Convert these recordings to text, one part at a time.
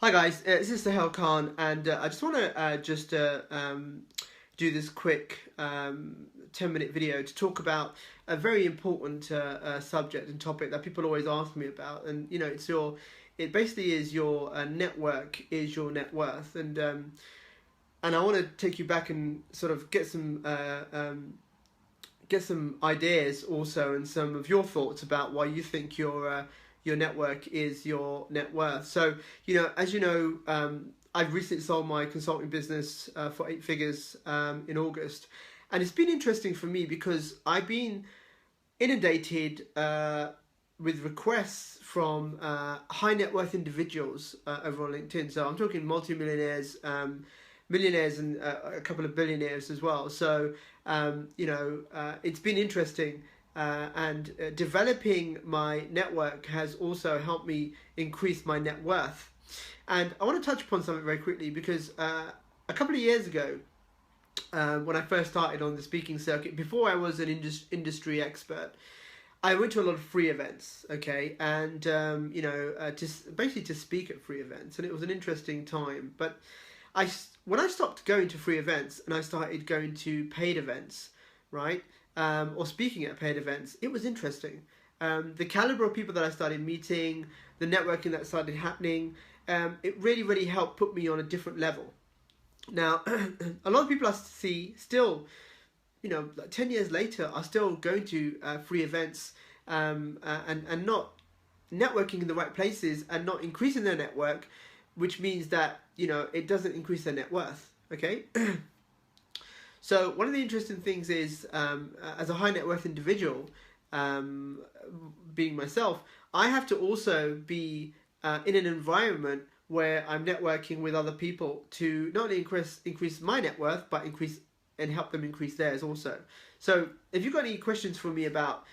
Hi guys, this is Sahel Khan, and I just want to do this quick 10-minute video to talk about a very important subject and topic that people always ask me about. And you know, it basically is your network is your net worth, and I want to take you back and sort of get some ideas also, and some of your thoughts about why you think your network is your net worth. So, you know, as you know, I've recently sold my consulting business for 8 figures in August. And it's been interesting for me because I've been inundated with requests from high net worth individuals over on LinkedIn. So I'm talking multi-millionaires, millionaires, and a couple of billionaires as well. So, you know, it's been interesting. And developing my network has also helped me increase my net worth. And I want to touch upon something very quickly because a couple of years ago, when I first started on the speaking circuit, before I was an industry expert, I went to a lot of free events, okay, and you know, basically to speak at free events, and it was an interesting time. But when I stopped going to free events and I started going to paid events, right? Or speaking at paid events, it was interesting. The caliber of people that I started meeting, the networking that started happening, it really helped put me on a different level. Now, a lot of people I see still, you know, 10 years later, are still going to free events and not networking in the right places and not increasing their network, which means that, you know, it doesn't increase their net worth, okay? So one of the interesting things is, as a high net worth individual, being myself, I have to also be in an environment where I'm networking with other people to not only increase my net worth, but increase and help them increase theirs also. So if you've got any questions for me about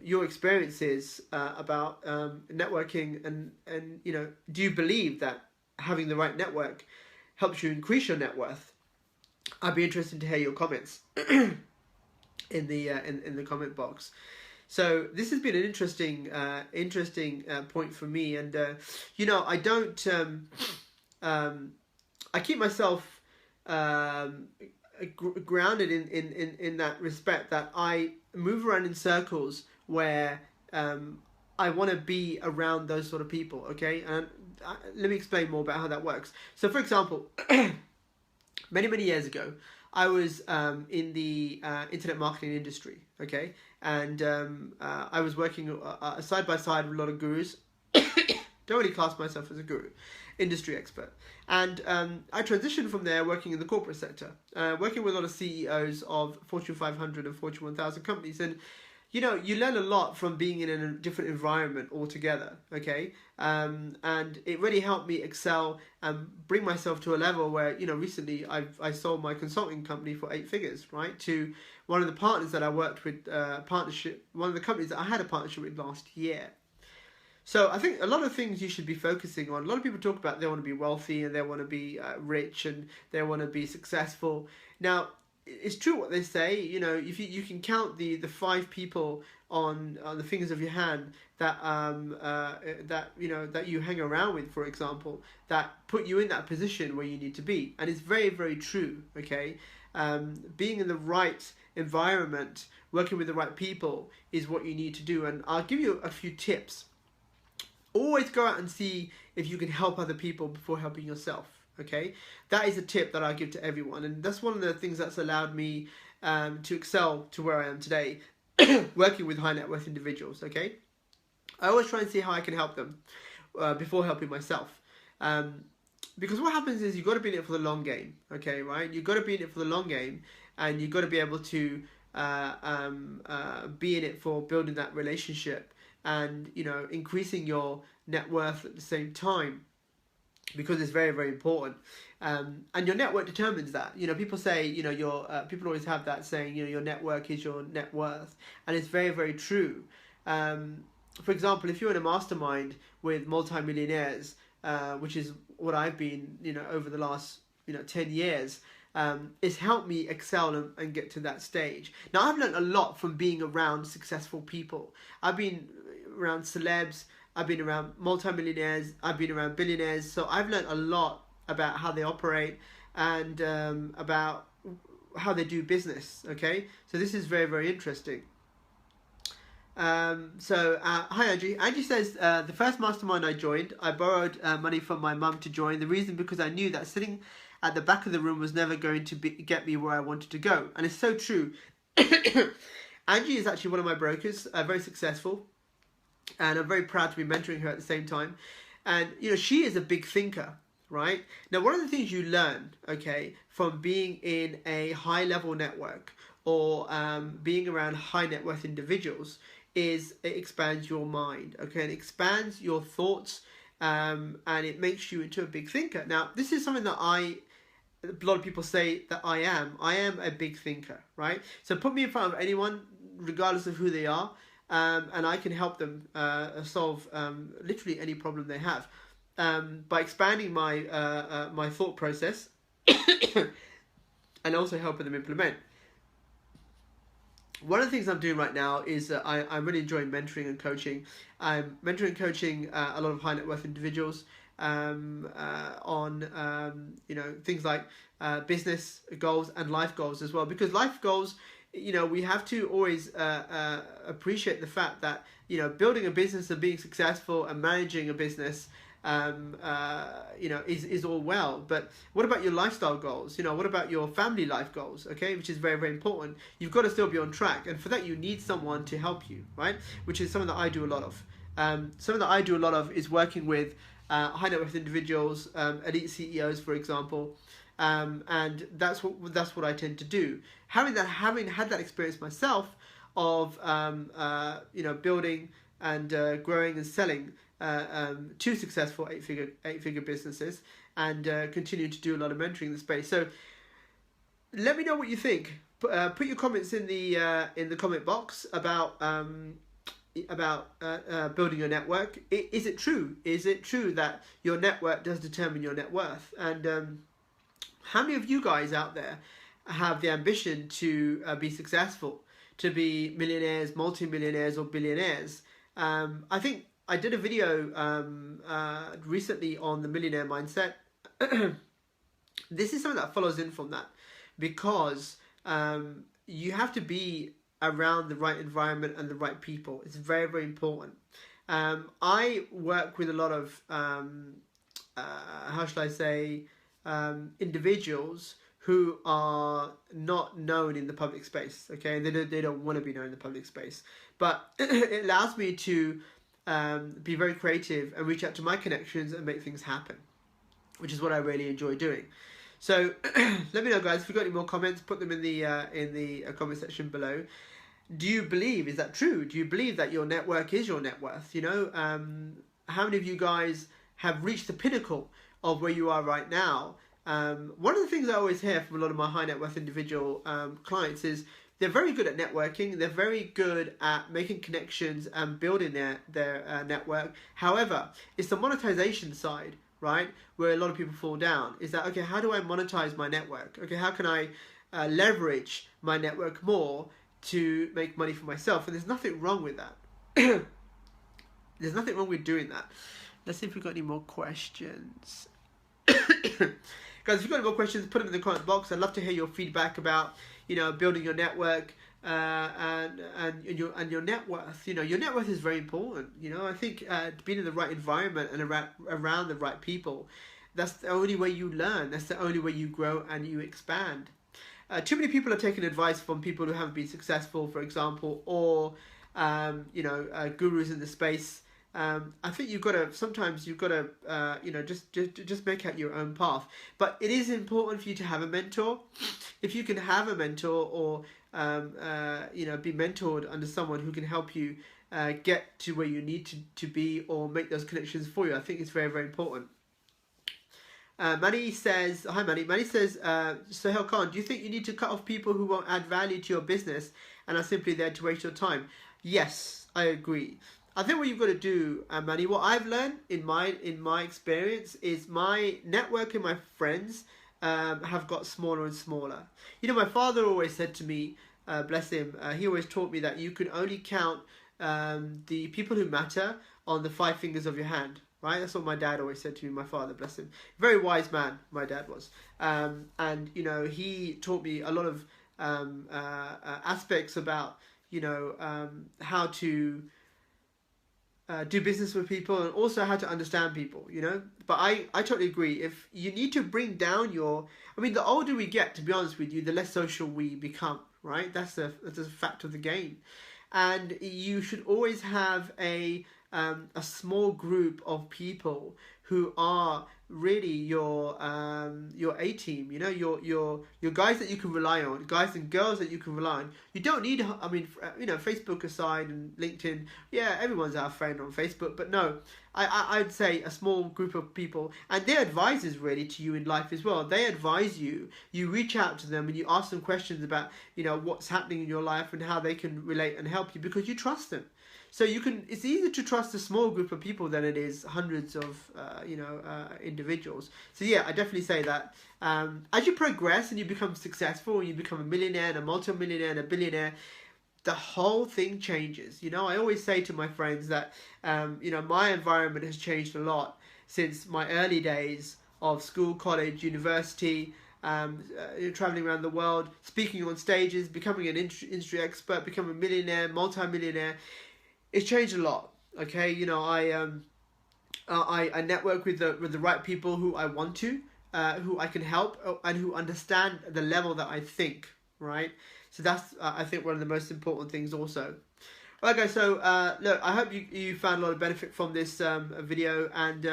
your experiences about networking, and you know, do you believe that having the right network helps you increase your net worth? I'd be interested to hear your comments in the comment box. So this has been an interesting point for me, and you know, I don't I keep myself grounded in that respect, that I move around in circles where I want to be around those sort of people. Okay, and let me explain more about how that works. So, for example. Many years ago, I was in the internet marketing industry, okay? And I was working side by side with a lot of gurus. Don't really class myself as a guru, industry expert. And I transitioned from there working in the corporate sector, working with a lot of CEOs of Fortune 500 and Fortune 1000 companies. And you know, you learn a lot from being in a different environment altogether, okay? And it really helped me excel and bring myself to a level where, you know, recently I sold my consulting company for 8 figures, right? To one of the partners that I worked with, one of the companies that I had a partnership with last year. So I think a lot of things you should be focusing on. A lot of people talk about they want to be wealthy and they want to be rich and they want to be successful. Now, it's true what they say. You know, if you can count the 5 people on the fingers of your hand that that you know that you hang around with, for example, that put you in that position where you need to be, and it's very true. Okay, being in the right environment, working with the right people is what you need to do. And I'll give you a few tips. Always go out and see if you can help other people before helping yourself. Okay, that is a tip that I give to everyone, and that's one of the things that's allowed me to excel to where I am today, working with high net worth individuals. Okay, I always try and see how I can help them before helping myself, because what happens is you've got to be in it for the long game. Okay, right? You've got to be in it for the long game, and you've got to be able to be in it for building that relationship, and you know, increasing your net worth at the same time. Because it's very important, and your network determines that. You know, people say, you know, people always have that saying, you know, your network is your net worth, and it's very true. For example, if you're in a mastermind with multi-millionaires, which is what I've been, you know, over the last 10 years, it's helped me excel and get to that stage. Now, I've learned a lot from being around successful people. I've been around celebs. I've been around multimillionaires, I've been around billionaires, so I've learned a lot about how they operate and about how they do business. Okay, so this is very, very interesting. Hi Angie. Angie says, the first mastermind I joined, I borrowed money from my mum to join. The reason because I knew that sitting at the back of the room was never going to get me where I wanted to go. And it's so true. Angie is actually one of my brokers, very successful. And I'm very proud to be mentoring her at the same time. And, you know, she is a big thinker, right? Now, one of the things you learn, okay, from being in a high level network or being around high net worth individuals is it expands your mind, okay? It expands your thoughts and it makes you into a big thinker. Now, this is something that a lot of people say that I am a big thinker, right? So put me in front of anyone, regardless of who they are, and I can help them solve literally any problem they have by expanding my my thought process and also helping them implement. One of the things I'm doing right now is I'm really enjoying mentoring and coaching. I'm mentoring and coaching a lot of high net worth individuals on you know, things like business goals and life goals as well, because life goals, you know, we have to always appreciate the fact that, you know, building a business and being successful and managing a business you know, is all well, but what about your lifestyle goals? You know, what about your family life goals? Okay, which is very, very important. You've got to still be on track, and for that you need someone to help you, right? Which is something that I do a lot of. Something that I do a lot of is working with high net worth individuals, elite CEOs, for example, and that's what I tend to do. Having had that experience myself of you know, building and growing and selling two successful eight figure businesses, and continue to do a lot of mentoring in the space. So let me know what you think. Put your comments in the comment box about building your network. Is it true? Is it true that your network does determine your net worth? And how many of you guys out there have the ambition to be successful, to be millionaires, multi-millionaires, or billionaires? I think I did a video recently on the millionaire mindset. This is something that follows in from that, because you have to be around the right environment and the right people. It's very, very important. I work with a lot of, how shall I say, individuals who are not known in the public space, okay? They don't want to be known in the public space. But it allows me to be very creative and reach out to my connections and make things happen, which is what I really enjoy doing. So let me know, guys, if you've got any more comments, put them in the comment section below. Do you believe, is that true? Do you believe that your network is your net worth? You know, how many of you guys have reached the pinnacle of where you are right now? One of the things I always hear from a lot of my high net worth individual clients is they're very good at networking. They're very good at making connections and building their network. However, it's the monetization side, right, where a lot of people fall down. Is that, okay, how do I monetize my network? Okay, how can I leverage my network more to make money for myself? And there's nothing wrong with that. There's nothing wrong with doing that. Let's see if we've got any more questions. Guys, if you've got any more questions, put them in the comment box. I'd love to hear your feedback about, you know, building your network and your net worth. You know, your net worth is very important. You know, I think being in the right environment and around the right people, that's the only way you learn. That's the only way you grow and you expand. Too many people are taking advice from people who haven't been successful, for example, or you know, gurus in the space. I think sometimes you've got to you know, just make out your own path. But it is important for you to have a mentor. If you can have a mentor, or you know, be mentored under someone who can help you get to where you need to be, or make those connections for you, I think it's very, very important. Manny says, hi Manny. Manny says, Sohail Khan, do you think you need to cut off people who won't add value to your business and are simply there to waste your time? Yes, I agree. I think what you've got to do, Manny, what I've learned in my experience is my network and my friends have got smaller and smaller. You know, my father always said to me, bless him, he always taught me that you can only count the people who matter on the 5 fingers of your hand. Right, that's what my dad always said to me. My father, bless him, very wise man. My dad was, and you know, he taught me a lot of aspects about, you know, how to do business with people, and also how to understand people, you know. But I totally agree. If you need to bring down your, I mean, the older we get, to be honest with you, the less social we become, right? That's a fact of the game. And you should always have a small group of people who are really your A team, you know, your guys that you can rely on, guys and girls that you can rely on. You don't need, I mean, you know, Facebook aside and LinkedIn, yeah, everyone's our friend on Facebook, but no, I'd say a small group of people, and they're advisors really to you in life as well. They advise you, you reach out to them and you ask them questions about, you know, what's happening in your life and how they can relate and help you, because you trust them. So you can, it's easier to trust a small group of people than it is hundreds of, individuals. So yeah, I definitely say that. As you progress and you become successful, and you become a millionaire and a multi-millionaire and a billionaire, the whole thing changes. You know, I always say to my friends that, my environment has changed a lot since my early days of school, college, university, traveling around the world, speaking on stages, becoming an industry expert, becoming a millionaire, multi-millionaire. It's changed a lot. Okay, you know, I network with the right people who I want to, who I can help, and who understand the level that I think. Right, so that's I think one of the most important things also. Alright guys, so look, I hope you found a lot of benefit from this video, and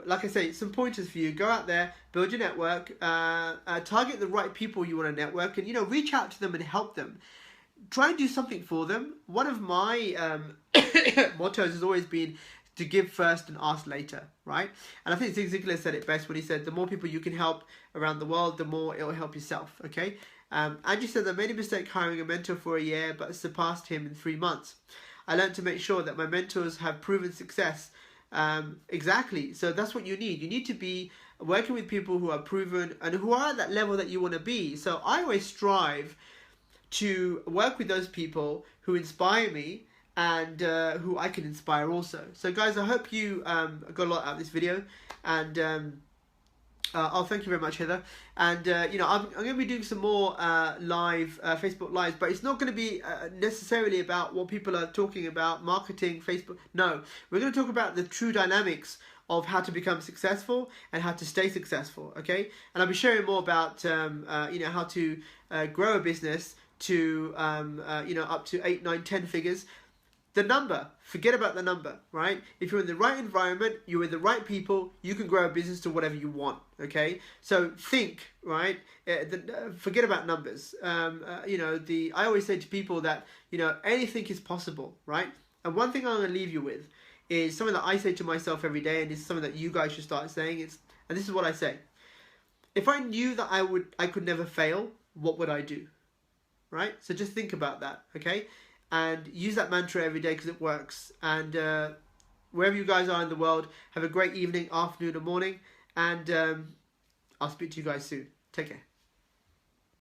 like I say, some pointers for you. Go out there, build your network, target the right people you want to network, and reach out to them and help them. Try and do something for them. One of my mottos has always been to give first and ask later, right? And I think Zig Ziglar said it best when he said, the more people you can help around the world, the more it will help yourself, okay? Andrew said, I made a mistake hiring a mentor for a year, but surpassed him in 3 months. I learned to make sure that my mentors have proven success. Exactly. So that's what you need. You need to be working with people who are proven and who are at that level that you want to be. So I always strive to work with those people who inspire me, and who I can inspire also. So guys, I hope you got a lot out of this video, and thank you very much, Heather. And I'm going to be doing some more live Facebook lives, but it's not going to be necessarily about what people are talking about, marketing, Facebook. No, we're going to talk about the true dynamics of how to become successful and how to stay successful. Okay, and I'll be sharing more about how to grow a business to up to 8, 9, 10 figures. The number, forget about the number, right? If you're in the right environment, you're with the right people, you can grow a business to whatever you want, okay? So think, right? Forget about numbers. I always say to people that, anything is possible, right? And one thing I'm going to leave you with is something that I say to myself every day, and it's something that you guys should start saying. And this is what I say. If I knew that I could never fail, what would I do? Right? So just think about that, okay? And use that mantra every day, because it works. And wherever you guys are in the world, have a great evening, afternoon, or morning. And I'll speak to you guys soon. Take care.